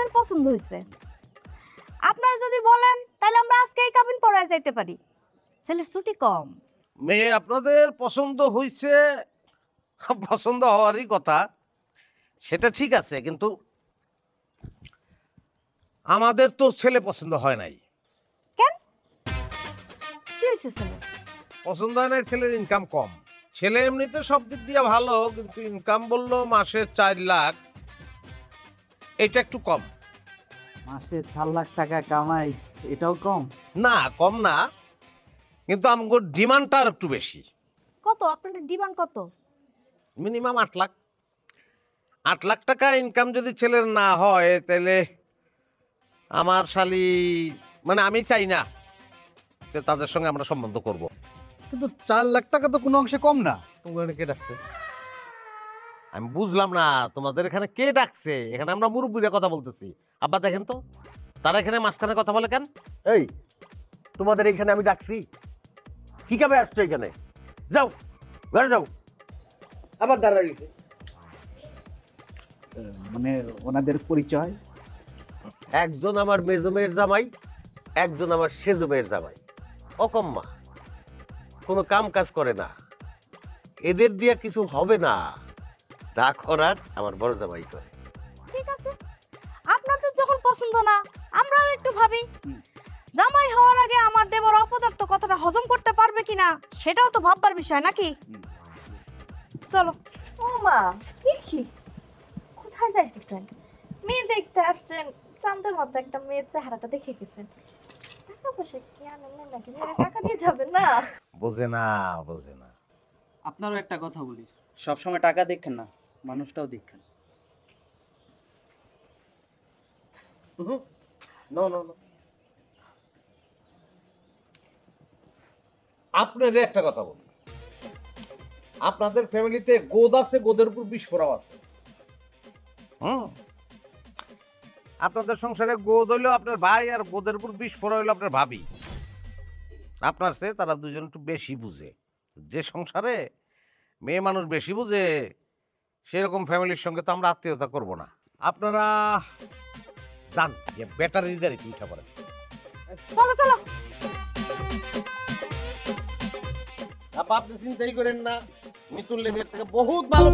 আমাদের পছন্দ হয়েছে। আপনারা যদি বলেন তাহলে আমরা আজকেই কাবিন পড়ায় যাইতে পারি, ছেলের ছুটি কম। মেয়ে আপনাদের পছন্দ হয়েছে, পছন্দ হওয়ারই কথা, সেটা ঠিক আছে, কিন্তু আমাদের তো ছেলে পছন্দ হয় নাই। কেন, কি হয়েছে ছেলে? পছন্দ হয় নাই, ছেলের ইনকাম কম। ছেলে এমনিতে সব দিক দিয়ে ভালো, কিন্তু ইনকাম বললো মাসে 4 লাখ, এটা একটু কম। মাসে 4 লাখ টাকা কামাই, এটাও কম? না, কম না, কিন্তু আমার ডিমান্ডটা আর একটু বেশি। কত আপনাদের ডিমান্ড কত? মিনিমাম 8 লাখ। 8 লাখ টাকা ইনকাম যদি ছেলের না হয়, তাহলে আমার শালি, মানে আমি চাই না যে তাদের সঙ্গে আমরা সম্বন্ধ করব। কিন্তু 4 লাখ টাকা তো কোনো অংশে কম না। তোমাদের কে ডাকছে? আমি বুঝলাম না তোমাদের এখানে কে ডাকছে। এখানে আমরা মুরব্বীরা কথা বলতেছি। আব্বা দেখেন তো, তারা এখানে মাঝখানে কথা বলে কেন? এই তোমাদের এখানে আমি ডাকছি, কি কাবে আসছো এখানে? যাও ঘরে যাও। আবার দাঁড়ায় গেছে। মানে ওনাদের পরিচয়? একজন আমার মেজো মেয়ের জামাই, একজন আমার সেজো মেয়ের জামাই। অকম্মা, কোনো কাম কাজ করে না, এদের দিয়ে কিছু হবে না। যা করার আমার বড় জামাই করে। ঠিক আছে, আপনাদের যখন পছন্দ না, আমরাও একটু ভাবি জামাই হওয়ার আগে আমার দেবর অপদার্থ কথাটা হজম করতে পারবে কিনা, সেটাও তো ভাববার বিষয় নাকি। চলো। ও মা, দেখি কোথায় যাইতেছেন? মেয়ে দেখতে আসছেন, চাঁদের মতো একটা মেয়ের চেহারাটা দেখে গেছেন। টাকা পয়সা কি আনেন নাকি? মেয়েরা টাকা দিয়ে যাবেন না? বোঝে না, বোঝে না। আপনারও একটা কথা বলি, সবসময় টাকা দেখেন না, মানুষটাও দেখেন। আপনাদের একটা কথা বলি, আপনাদের ফ্যামিলিতে গোদ আছে, গোদের উপর বিষ পড়াও আছে। আপনাদের সংসারে গোদ হইলো আপনার ভাই, আর গোদের উপর বিষ পড়া হইলো আপনার ভাবি। আপনার চেয়ে তারা দুজন একটু বেশি বুঝে। যে সংসারে মেয়ে মানুষ বেশি বুঝে, সেরকম ফ্যামিলির সঙ্গে তো আমরা আত্মীয়তা করব না। আপনারা যান, ব্যাটারি গাড়িতে উঠা পড়েন। চলো চলো। আপনি চিন্তাই করেন না, মিতুল লেগের থেকে বহুত ভালো